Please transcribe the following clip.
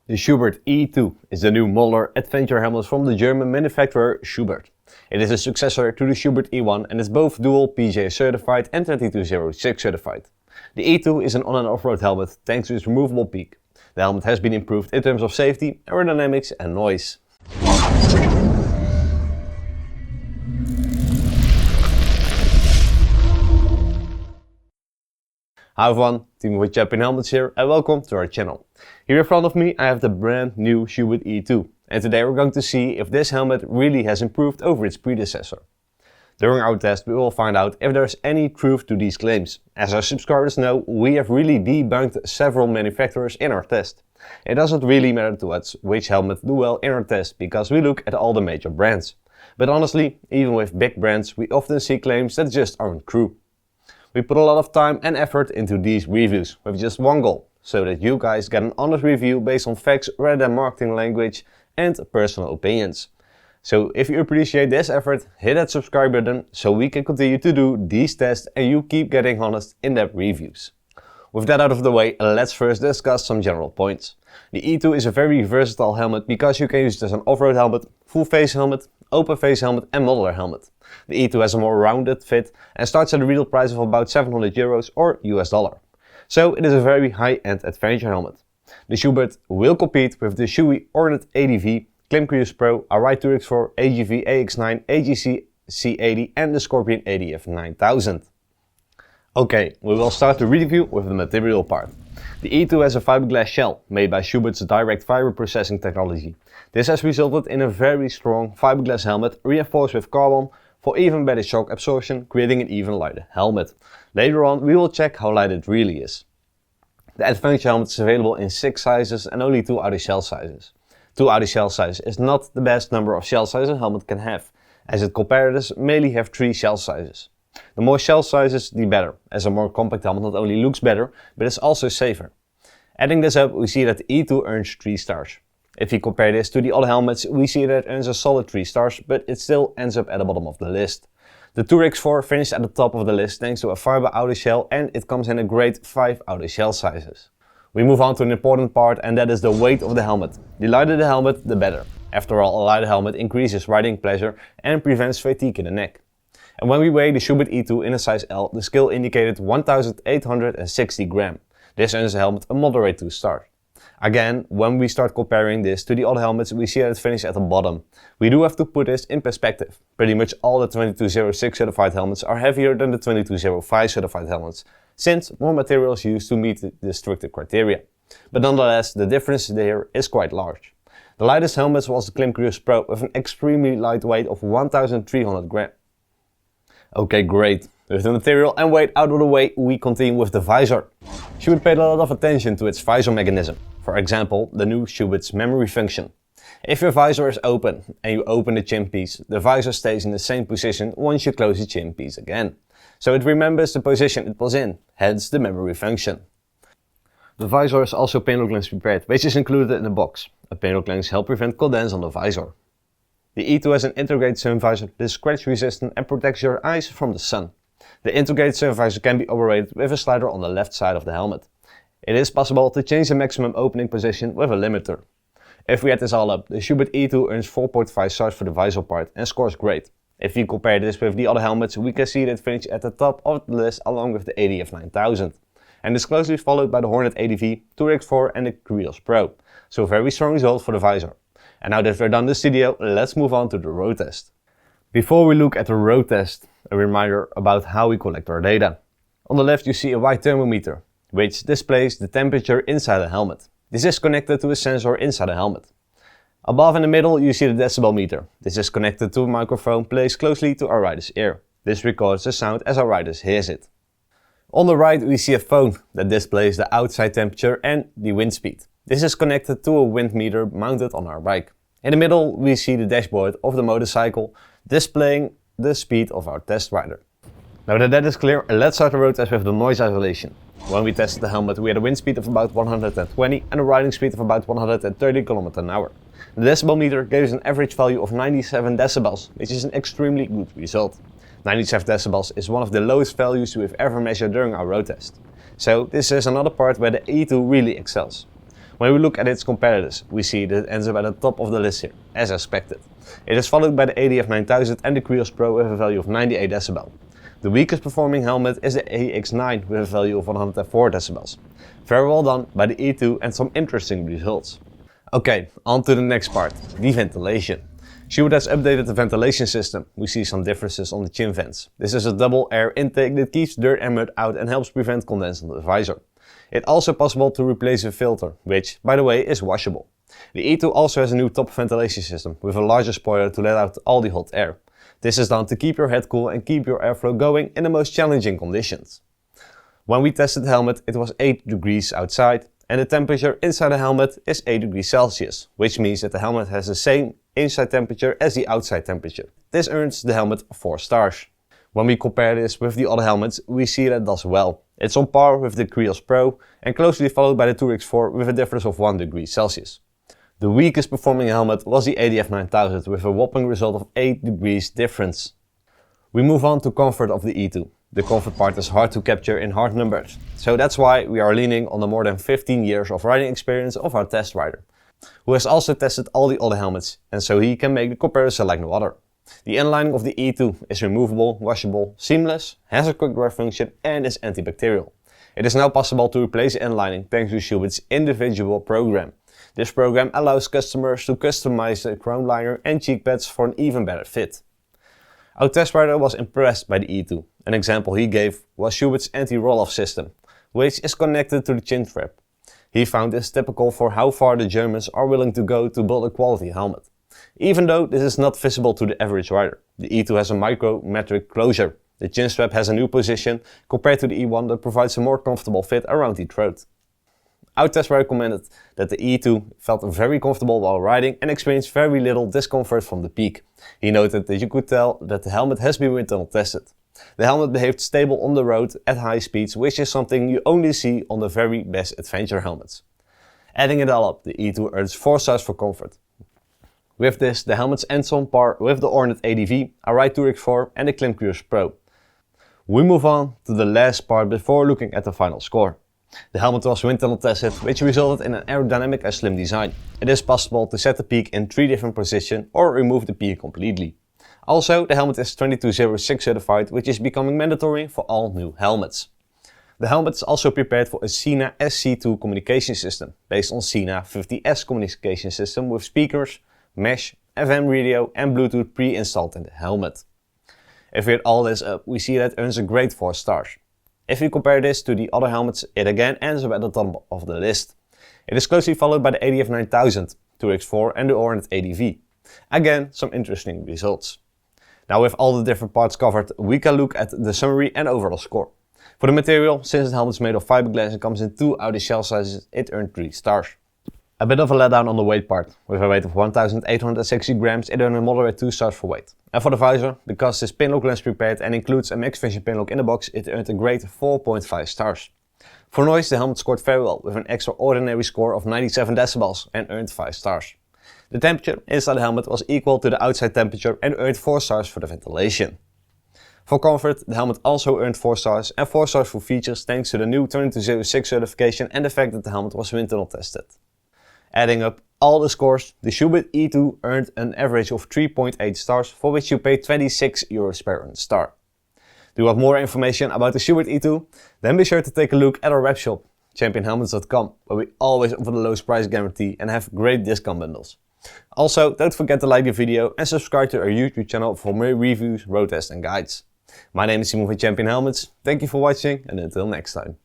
The Schuberth E2 is the new modular adventure helmet from the German manufacturer Schuberth. It is a successor to the Schuberth E1 and is both dual PGA certified and 2206 certified. The E2 is an on- and off-road helmet thanks to its removable peak. The helmet has been improved in terms of safety, aerodynamics and noise. Hi everyone, Team with Champion Helmets here and welcome to our channel. Here in front of me I have the brand new Schuberth E2 and today we're going to see if this helmet really has improved over its predecessor. During our test we will find out if there's any truth to these claims. As our subscribers know, we have really debunked several manufacturers in our test. It doesn't really matter to us which helmet do well in our test because we look at all the major brands. But honestly, even with big brands we often see claims that just aren't true. We put a lot of time and effort into these reviews with just one goal, so that you guys get an honest review based on facts rather than marketing language and personal opinions. So if you appreciate this effort, hit that subscribe button so we can continue to do these tests and you keep getting honest in-depth reviews. With that out of the way, let's first discuss some general points. The E2 is a very versatile helmet because you can use it as an off-road helmet, full face helmet, open face helmet and modular helmet. The E2 has a more rounded fit and starts at a retail price of about €700 or US dollar. So it is a very high-end adventure helmet. The Schuberth will compete with the Schuberth Hornet ADV, Klim Cruise Pro, Arai 2X4, AGV AX9, AGC C80 and the Scorpion ADF 9000. Okay, we will start the review with the material part. The E2 has a fiberglass shell made by Schuberth's direct fiber processing technology. This has resulted in a very strong fiberglass helmet reinforced with carbon for even better shock absorption, creating an even lighter helmet. Later on we will check how light it really is. The adventure helmet is available in 6 sizes and only 2 outer shell sizes. 2 outer shell sizes is not the best number of shell sizes a helmet can have, as its competitors mainly have 3 shell sizes. The more shell sizes the better, as a more compact helmet not only looks better, but is also safer. Adding this up we see that the E2 earns 3 stars. If we compare this to the other helmets, we see that it earns a solid 3 stars, but it still ends up at the bottom of the list. The 2X4 finished at the top of the list thanks to a fiber outer shell and it comes in a great 5 outer shell sizes. We move on to an important part and that is the weight of the helmet. The lighter the helmet, the better. After all, a lighter helmet increases riding pleasure and prevents fatigue in the neck. And when we weigh the Schuberth E2 in a size L, the scale indicated 1860 grams. This earns the helmet a moderate 2 stars. Again, when we start comparing this to the other helmets, we see that it finished at the bottom. We do have to put this in perspective. Pretty much all the 2206 certified helmets are heavier than the 2205 certified helmets, since more material is used to meet the stricter criteria. But nonetheless, the difference there is quite large. The lightest helmet was the Klim Cruise Pro with an extremely light weight of 1300 grams. Okay, great. With the material and weight out of the way, we continue with the visor. Schuberth paid a lot of attention to its visor mechanism. For example, the new Schuberth's memory function. If your visor is open and you open the chin piece, the visor stays in the same position once you close the chin piece again. So it remembers the position it was in, hence the memory function. The visor is also paintbrush lens prepared, which is included in the box. A paintbrush lens helps prevent condense on the visor. The E2 has an integrated sun visor that is scratch resistant and protects your eyes from the sun. The integrated sun visor can be operated with a slider on the left side of the helmet. It is possible to change the maximum opening position with a limiter. If we add this all up, the Schuberth E2 earns 4.5 stars for the visor part and scores great. If we compare this with the other helmets, we can see that it finished at the top of the list along with the ADF 9000. And is closely followed by the Hornet ADV, 2X4 and the Cruise Pro. So very strong result for the visor. And now that we're done this video, let's move on to the road test. Before we look at the road test, a reminder about how we collect our data. On the left you see a white thermometer, which displays the temperature inside the helmet. This is connected to a sensor inside the helmet. Above in the middle you see the decibel meter. This is connected to a microphone placed closely to our rider's ear. This records the sound as our rider hears it. On the right we see a phone that displays the outside temperature and the wind speed. This is connected to a wind meter mounted on our bike. In the middle we see the dashboard of the motorcycle displaying the speed of our test rider. Now that that is clear, let's start the road test with the noise isolation. When we tested the helmet we had a wind speed of about 120 and a riding speed of about 130 km an hour. The decibel meter gave us an average value of 97 decibels, which is an extremely good result. 97 decibels is one of the lowest values we've ever measured during our road test. So this is another part where the E2 really excels. When we look at its competitors, we see that it ends up at the top of the list here, as expected. It is followed by the ADF 9000 and the Krios Pro with a value of 98 dB. The weakest performing helmet is the AX9 with a value of 104 dB. Very well done by the E2 and some interesting results. Okay, on to the next part, the ventilation. Schuberth has updated the ventilation system. We see some differences on the chin vents. This is a double air intake that keeps dirt and mud out and helps prevent condensation on the visor. It's also possible to replace a filter, which, by the way, is washable. The E2 also has a new top ventilation system with a larger spoiler to let out all the hot air. This is done to keep your head cool and keep your airflow going in the most challenging conditions. When we tested the helmet, it was 8 degrees outside and the temperature inside the helmet is 8 degrees Celsius, which means that the helmet has the same inside temperature as the outside temperature. This earns the helmet 4 stars. When we compare this with the other helmets, we see that it does well. It's on par with the Krios Pro and closely followed by the Turix4 with a difference of 1 degree Celsius. The weakest performing helmet was the ADF 9000 with a whopping result of 8 degrees difference. We move on to comfort of the E2. The comfort part is hard to capture in hard numbers, so that's why we are leaning on the more than 15 years of riding experience of our test rider, who has also tested all the other helmets, and so he can make the comparison like no other. The inlining of the E2 is removable, washable, seamless, has a quick dry function and is antibacterial. It is now possible to replace the inlining thanks to Schuberth's individual program. This program allows customers to customize the crown liner and cheek pads for an even better fit. Our test rider was impressed by the E2. An example he gave was Schuberth's anti-roll-off system, which is connected to the chin strap. He found this typical for how far the Germans are willing to go to build a quality helmet. Even though this is not visible to the average rider, the E2 has a micrometric closure. The chin strap has a new position compared to the E1 that provides a more comfortable fit around the throat. Our test rider commented that the E2 felt very comfortable while riding and experienced very little discomfort from the peak. He noted that you could tell that the helmet has been wind tunnel tested. The helmet behaved stable on the road at high speeds, which is something you only see on the very best adventure helmets. Adding it all up, the E2 earns 4 stars for comfort. With this, the helmets ends on par with the Ornate ADV, our Ride Turix4 and the Krios Pro. We move on to the last part before looking at the final score. The helmet was wind tunnel tested, which resulted in an aerodynamic and slim design. It is possible to set the peak in 3 different positions or remove the peak completely. Also, the helmet is 2206 certified, which is becoming mandatory for all new helmets. The helmet is also prepared for a Sena SC2 communication system, based on Sena 50S communication system with speakers, mesh, FM radio and Bluetooth pre-installed in the helmet. If we add all this up, we see that it earns a great 4 stars. If we compare this to the other helmets, it again ends up at the top of the list. It is closely followed by the ADF 9000, Turix4 and the Ornate ADV. Again, some interesting results. Now with all the different parts covered, we can look at the summary and overall score. For the material, since the helmet is made of fiberglass and comes in 2 Audi shell sizes, it earned 3 stars. A bit of a letdown on the weight part. With a weight of 1860 grams, it earned a moderate 2 stars for weight. And for the visor, because this pinlock lens prepared and includes a max vision pinlock in the box, it earned a great 4.5 stars. For noise, the helmet scored very well with an extraordinary score of 97 decibels and earned 5 stars. The temperature inside the helmet was equal to the outside temperature and earned 4 stars for the ventilation. For comfort, the helmet also earned 4 stars and 4 stars for features thanks to the new 2206 certification and the fact that the helmet was wind tunnel tested. Adding up all the scores, the Schuberth E2 earned an average of 3.8 stars, for which you pay 26 euros per earned star. Do you want more information about the Schuberth E2? Then be sure to take a look at our webshop, championhelmets.com, where we always offer the lowest price guarantee and have great discount bundles. Also, don't forget to like the video and subscribe to our YouTube channel for more reviews, road tests and guides. My name is Simon from Champion Helmets, thank you for watching and until next time.